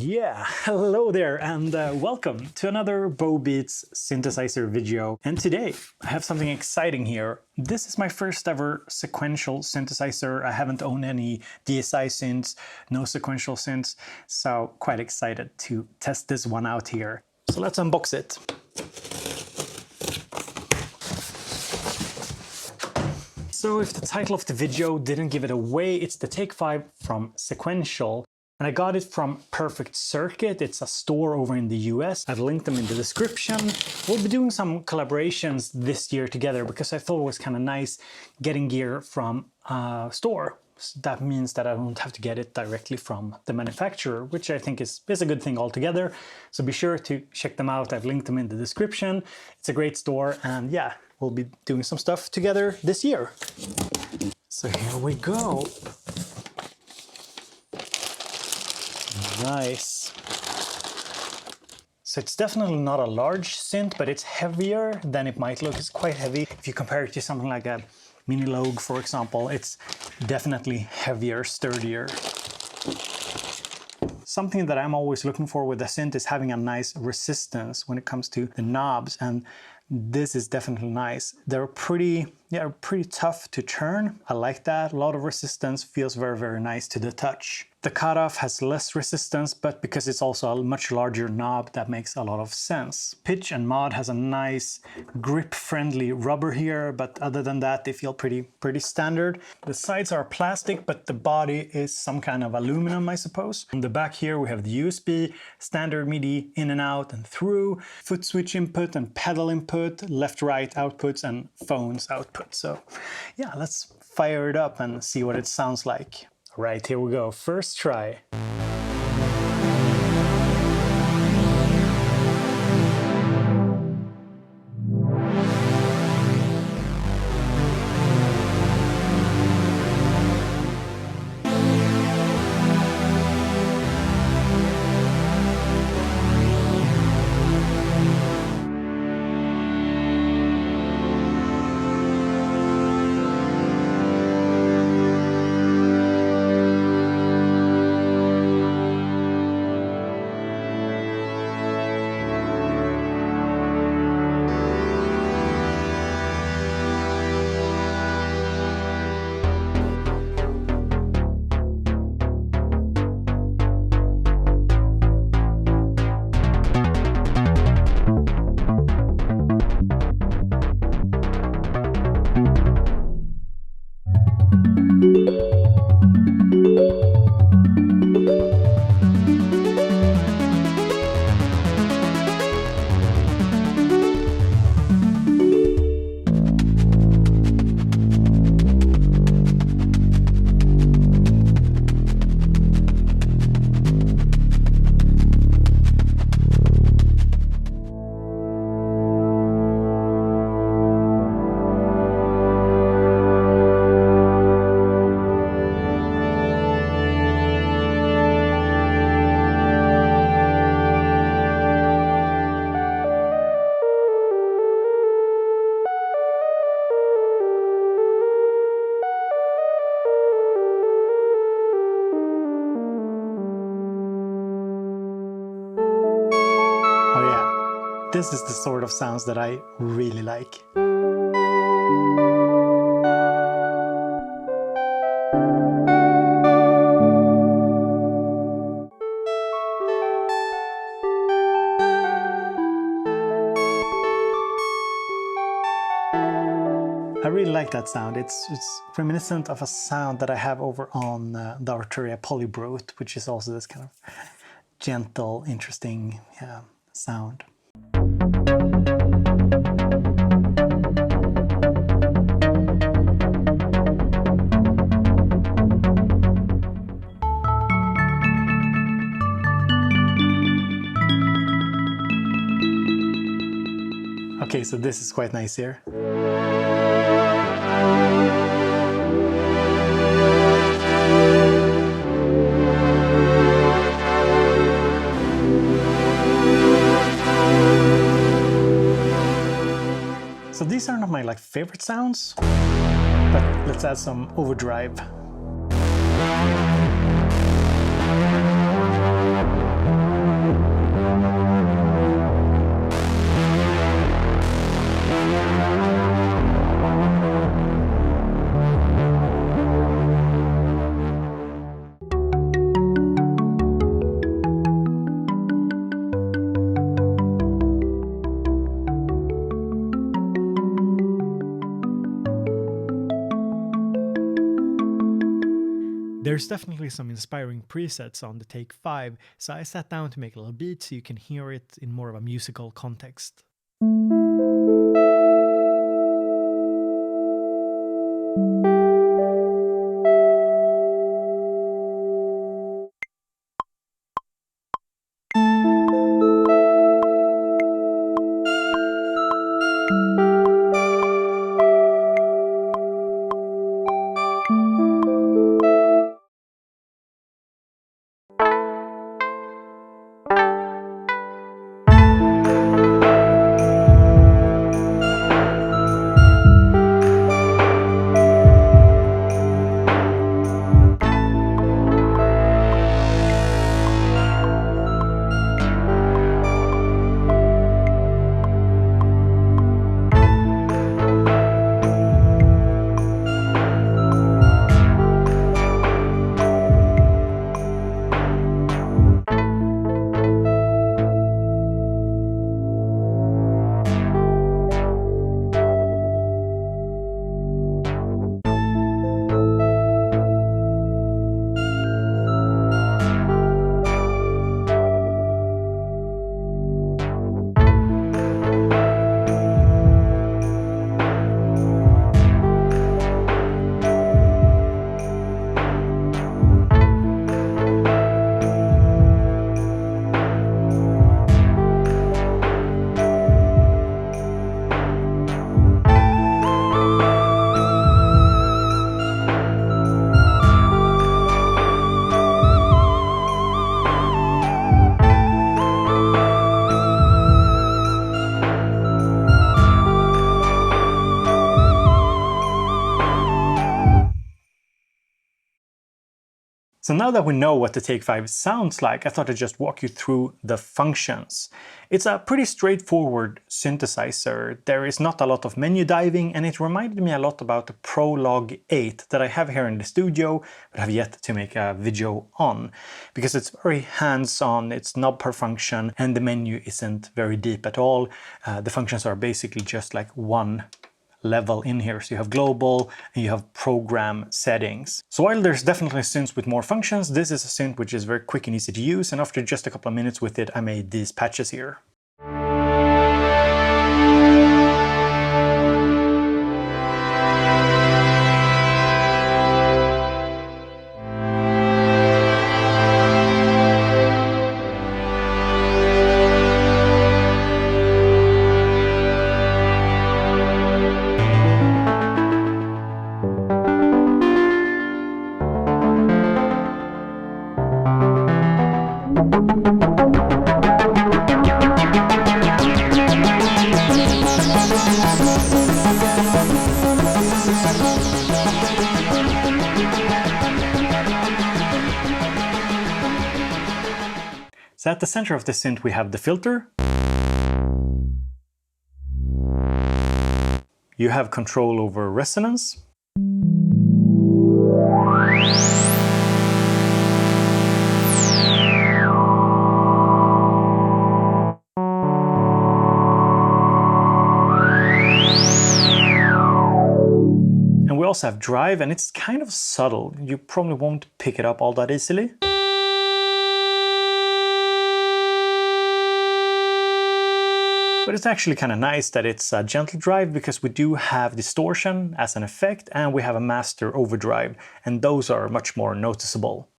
Yeah, hello there and welcome to another BoBeats synthesizer video. And today I have something exciting here. This is my first ever sequential synthesizer. I haven't owned any DSI synths, no sequential synths, so quite excited to test this one out here. So let's unbox it. So if the title of the video didn't give it away, it's the Take 5 from Sequential. And I got it from Perfect Circuit. It's a store over in the US. I've linked them in the description. We'll be doing some collaborations this year together because I thought it was kind of nice getting gear from a store. So that means that I don't have to get it directly from the manufacturer, which I think is a good thing altogether. So be sure to check them out. I've linked them in the description. It's a great store, and yeah, we'll be doing some stuff together this year. So here we go. Nice. So it's definitely not a large synth, but it's heavier than it might look. It's quite heavy. If you compare it to something like a Mini Logue, for example, it's definitely heavier, sturdier. Something that I'm always looking for with a synth is having a nice resistance when it comes to the knobs, and this is definitely nice. They're pretty tough to turn. I like that. A lot of resistance, feels very, very nice to the touch. The cutoff has less resistance, but because it's also a much larger knob, that makes a lot of sense. Pitch and Mod has a nice grip-friendly rubber here, but other than that, they feel pretty standard. The sides are plastic, but the body is some kind of aluminum, I suppose. On the back here, we have the USB, standard MIDI in and out and through, foot switch input and pedal input, left-right outputs, and phones output. So yeah, let's fire it up and see what it sounds like. Right, here we go. First try. This is the sort of sounds that I really like. I really like that sound. It's reminiscent of a sound that I have over on the Arturia Polybrute, which is also this kind of gentle, interesting sound. Okay, so this is quite nice here. So these are not my favorite sounds, but let's add some overdrive. There's definitely some inspiring presets on the Take 5, so I sat down to make a little beat so you can hear it in more of a musical context. So now that we know what the Take 5 sounds like, I thought I'd just walk you through the functions. It's a pretty straightforward synthesizer. There is not a lot of menu diving, and it reminded me a lot about the Prolog 8 that I have here in the studio, but have yet to make a video on. Because it's very hands-on, it's knob per function, and the menu isn't very deep at all. The functions are basically just like one level in here. So you have global and you have program settings. So while there's definitely synths with more functions, this is a synth which is very quick and easy to use, and after just a couple of minutes with it, I made these patches here. So at the center of the synth we have the filter. You have control over resonance. And we also have drive, and it's kind of subtle. You probably won't pick it up all that easily. But it's actually kind of nice that it's a gentle drive, because we do have distortion as an effect and we have a master overdrive, and those are much more noticeable.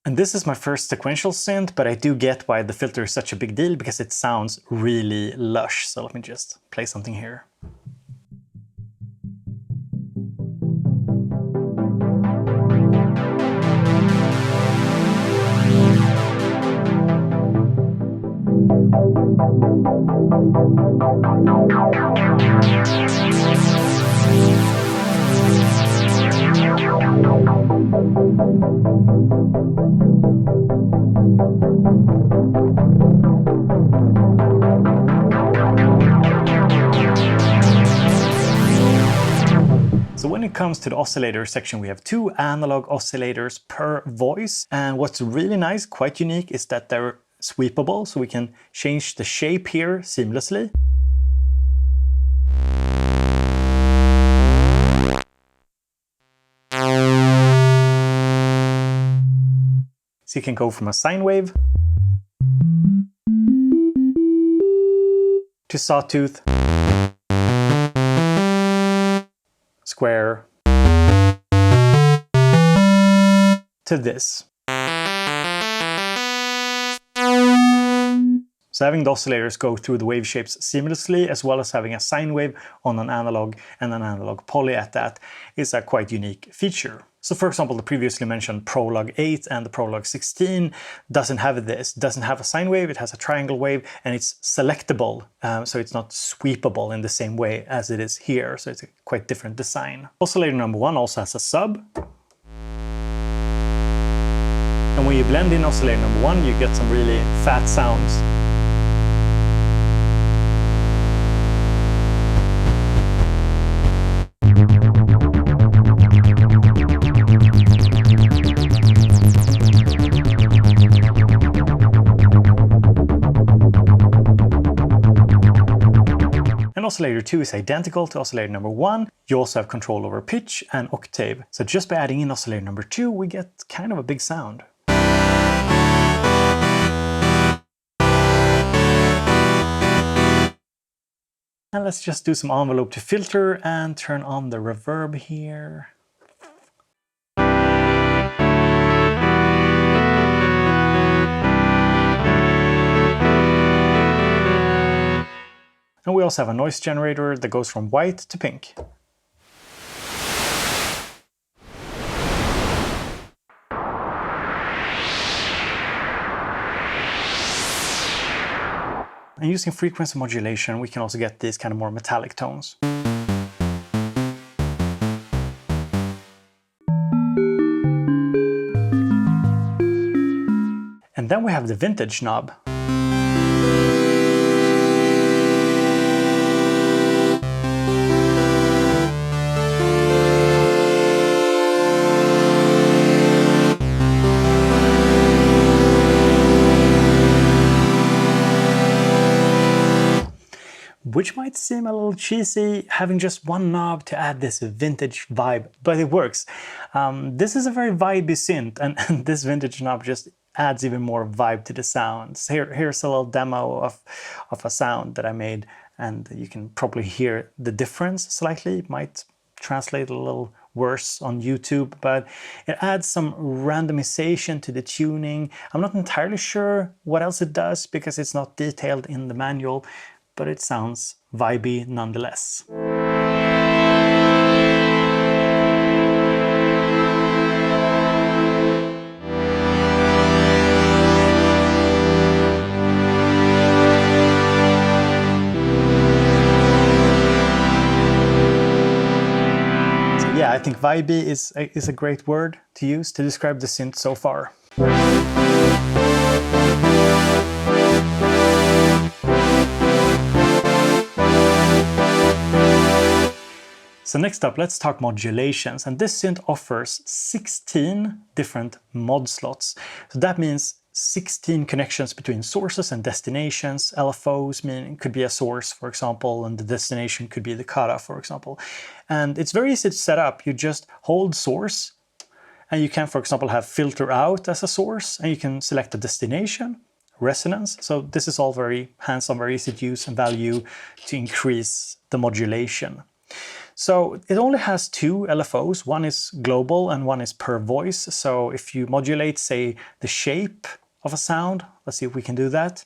And this is my first sequential synth, but I do get why the filter is such a big deal, because it sounds really lush. So let me just play something here. So when it comes to the oscillator section, we have 2 analog oscillators per voice. And what's really nice, quite unique, is that they're sweepable, so we can change the shape here seamlessly. So you can go from a sine wave to sawtooth, square, to this. So having the oscillators go through the wave shapes seamlessly, as well as having a sine wave on an analog and an analog poly at that, is a quite unique feature. So for example, the previously mentioned Prolog 8 and the Prolog 16 doesn't have this, doesn't have a sine wave, it has a triangle wave, and it's selectable, so it's not sweepable in the same way as it is here, so it's a quite different design. Oscillator number 1 also has a sub. And when you blend in oscillator number 1, you get some really fat sounds. And oscillator 2 is identical to oscillator number 1. You also have control over pitch and octave. So just by adding in oscillator number 2, we get kind of a big sound. And let's just do some envelope to filter and turn on the reverb here. And we also have a noise generator that goes from white to pink. And using frequency modulation, we can also get these kind of more metallic tones. And then we have the vintage knob. Which might seem a little cheesy, having just one knob to add this vintage vibe, but it works. This is a very vibey synth, and this vintage knob just adds even more vibe to the sounds. Here's a little demo of a sound that I made, and you can probably hear the difference slightly. It might translate a little worse on YouTube, but it adds some randomization to the tuning. I'm not entirely sure what else it does because it's not detailed in the manual, but it sounds vibey nonetheless. So yeah, I think vibey is a great word to use to describe the synth so far. So next up, let's talk modulations. And this synth offers 16 different mod slots. So that means 16 connections between sources and destinations. LFOs meaning could be a source, for example, and the destination could be the cutoff, for example. And it's very easy to set up. You just hold source, and you can, for example, have filter out as a source, and you can select a destination, resonance. So this is all very hands-on, very easy to use and value to increase the modulation. So it only has two LFOs, one is global and one is per voice. So if you modulate, say, the shape of a sound, let's see if we can do that.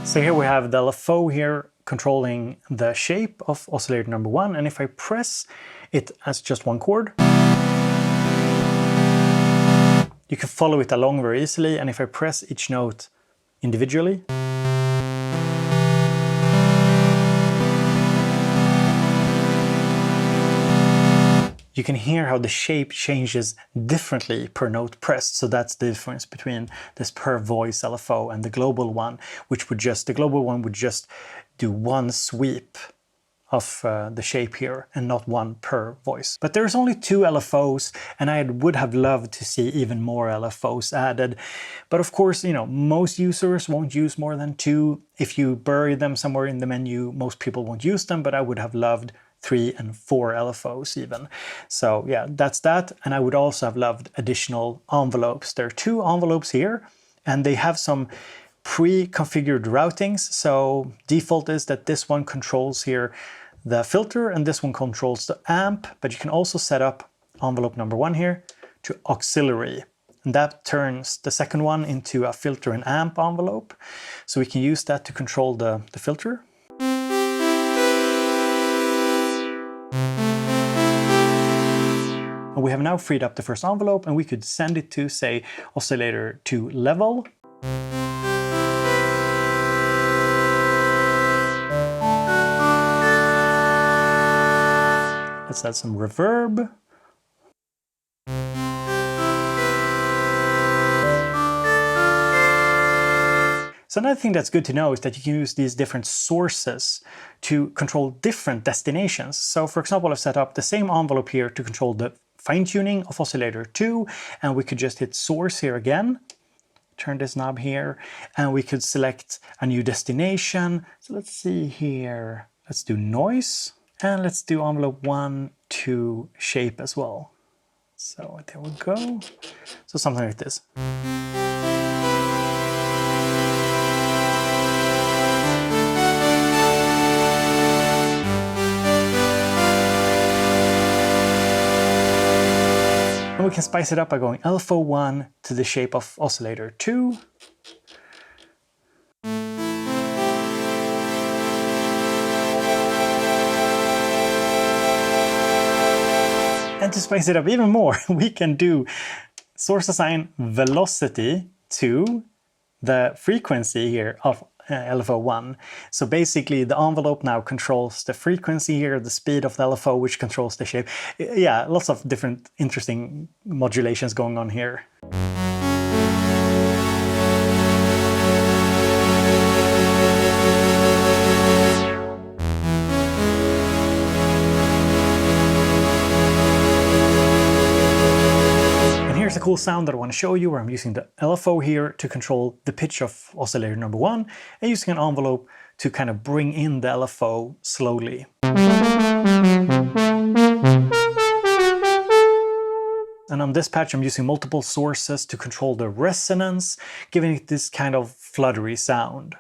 So here we have the LFO here controlling the shape of oscillator number 1. And if I press it as just one chord, you can follow it along very easily. And if I press each note individually, you can hear how the shape changes differently per note pressed. So that's the difference between this per voice LFO and the global one, which would just, the global one would just do one sweep of the shape here and not one per voice. But there's only 2 LFOs, and I would have loved to see even more LFOs added. But of course, you know, most users won't use more than 2. If you bury them somewhere in the menu, most people won't use them, but I would have loved 3 and 4 LFOs even. So yeah, that's that. And I would also have loved additional envelopes. There are 2 envelopes here, and they have some pre-configured routings. So default is that this one controls here the filter and this one controls the amp, but you can also set up envelope number 1 here to auxiliary. And that turns the second one into a filter and amp envelope. So we can use that to control the filter. And we have now freed up the first envelope, and we could send it to, say, oscillator 2 level. Let's add some reverb. So another thing that's good to know is that you can use these different sources to control different destinations. So for example, I've set up the same envelope here to control the fine-tuning of oscillator 2, and we could just hit source here again, turn this knob here, and we could select a new destination. So let's see here, let's do noise, and let's do envelope 1 to shape as well. So there we go. So something like this. And we can spice it up by going LFO 1 to the shape of oscillator 2. And to spice it up even more, we can do source assign velocity to the frequency here of LFO 1. So basically the envelope now controls the frequency here, the speed of the LFO, which controls the shape. Yeah, lots of different interesting modulations going on here. Here's a cool sound that I want to show you, where I'm using the LFO here to control the pitch of oscillator number 1 and using an envelope to kind of bring in the LFO slowly. And on this patch I'm using multiple sources to control the resonance, giving it this kind of fluttery sound.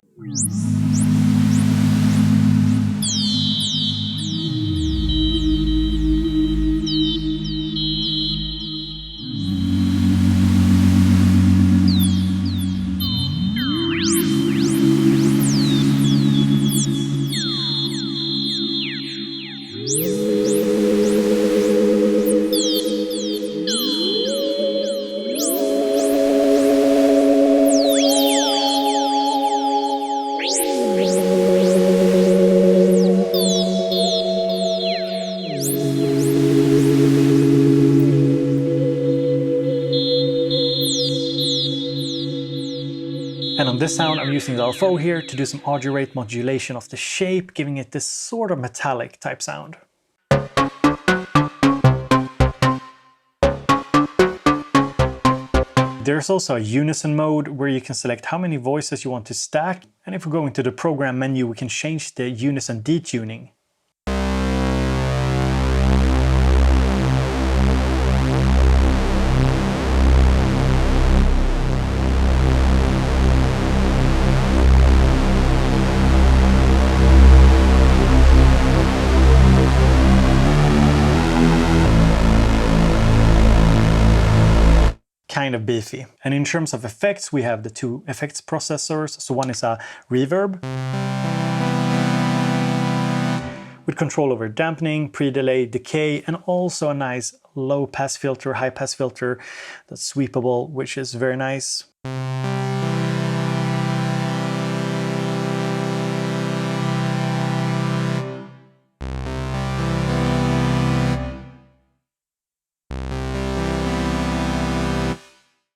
And on this sound, I'm using the LFO here to do some audio rate modulation of the shape, giving it this sort of metallic type sound. There's also a unison mode where you can select how many voices you want to stack. And if we go into the program menu, we can change the unison detuning. Kind of beefy. And in terms of effects, we have the 2 effects processors. So one is a reverb with control over dampening, pre-delay, decay, and also a nice low pass filter, high pass filter that's sweepable, which is very nice.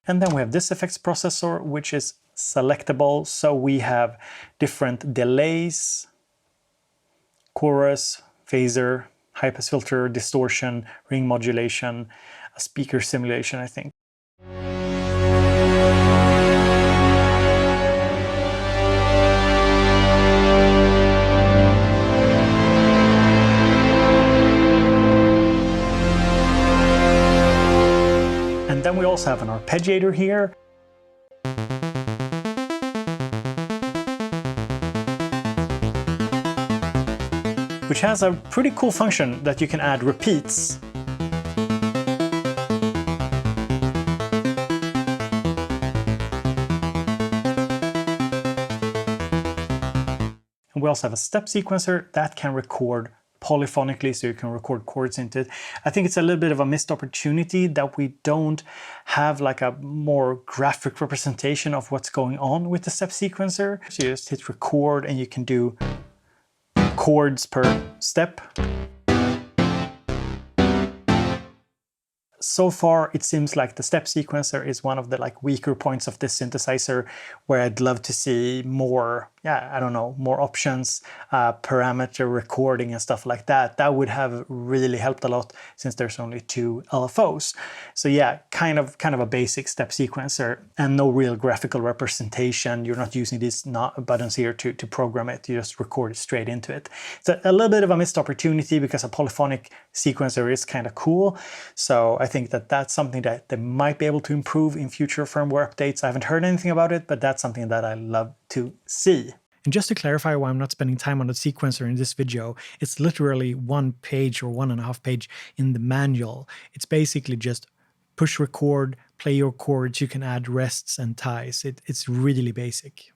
And then we have this effects processor, which is selectable. So we have different delays, chorus, phaser, high-pass filter, distortion, ring modulation, a speaker simulation, I think. And then we also have an arpeggiator here. Which has a pretty cool function that you can add repeats. And we also have a step sequencer that can record polyphonically, so you can record chords into it. I think it's a little bit of a missed opportunity that we don't have like a more graphic representation of what's going on with the step sequencer. So you just hit record and you can do chords per step. So far, it seems like the step sequencer is one of the weaker points of this synthesizer, where I'd love to see more, I don't know, more options, parameter recording and stuff like that. That would have really helped a lot since there's only 2 LFOs. So yeah, kind of a basic step sequencer and no real graphical representation. You're not using these buttons here to program it. You just record it straight into it. It's a little bit of a missed opportunity because a polyphonic sequencer is kind of cool. So I think that that's something that they might be able to improve in future firmware updates. I haven't heard anything about it, but that's something that I love to see. And just to clarify why I'm not spending time on the sequencer in this video, it's literally 1 page or 1.5 page in the manual. It's basically just push record, play your chords, you can add rests and ties. It's really basic.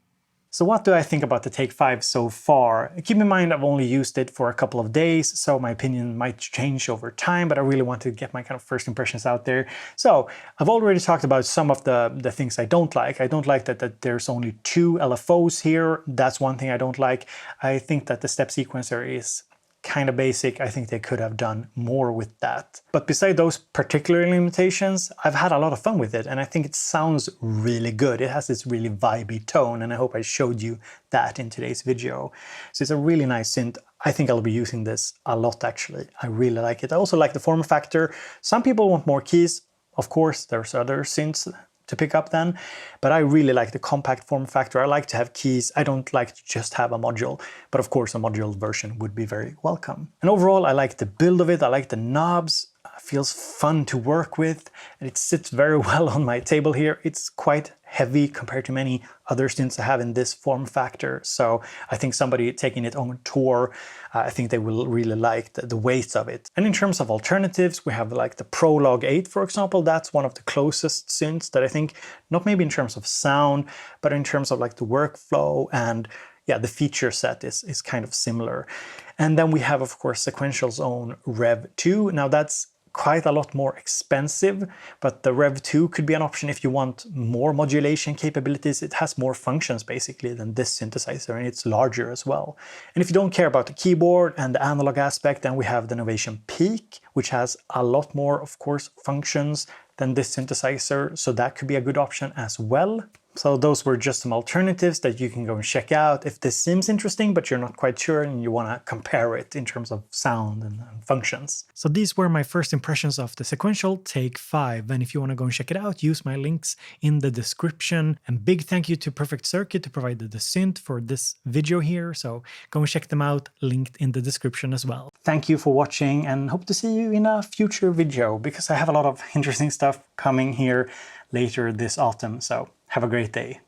So what do I think about the Take 5 so far? Keep in mind I've only used it for a couple of days, so my opinion might change over time, but I really want to get my kind of first impressions out there. So I've already talked about some of the things I don't like. I don't like that there's only 2 LFOs here. That's one thing I don't like. I think that the step sequencer is kind of basic. I think they could have done more with that. But beside those particular limitations, I've had a lot of fun with it, and I think it sounds really good. It has this really vibey tone, and I hope I showed you that in today's video. So it's a really nice synth. I think I'll be using this a lot, actually. I really like it. I also like the form factor. Some people want more keys. Of course, there's other synths to pick up then, but I really like the compact form factor. I like to have keys. I don't like to just have a module, but of course a module version would be very welcome. And overall, I like the build of it. I like the knobs. It feels fun to work with, and it sits very well on my table here. It's quite heavy compared to many other synths I have in this form factor. So I think somebody taking it on tour, I think they will really like the weight of it. And in terms of alternatives, we have like the Prologue 8, for example. That's one of the closest synths that I think, not maybe in terms of sound, but in terms of like the workflow and the feature set is kind of similar. And then we have, of course, Sequential's own Rev 2. Now that's quite a lot more expensive, but the Rev 2 could be an option if you want more modulation capabilities. It has more functions basically than this synthesizer, and it's larger as well. And if you don't care about the keyboard and the analog aspect, then we have the Novation Peak, which has a lot more, of course, functions than this synthesizer, so that could be a good option as well. So those were just some alternatives that you can go and check out if this seems interesting, but you're not quite sure and you want to compare it in terms of sound and functions. So these were my first impressions of the Sequential Take 5. And if you want to go and check it out, use my links in the description. And big thank you to Perfect Circuit to provide the synth for this video here. So go and check them out, linked in the description as well. Thank you for watching, and hope to see you in a future video, because I have a lot of interesting stuff coming here later this autumn. So have a great day.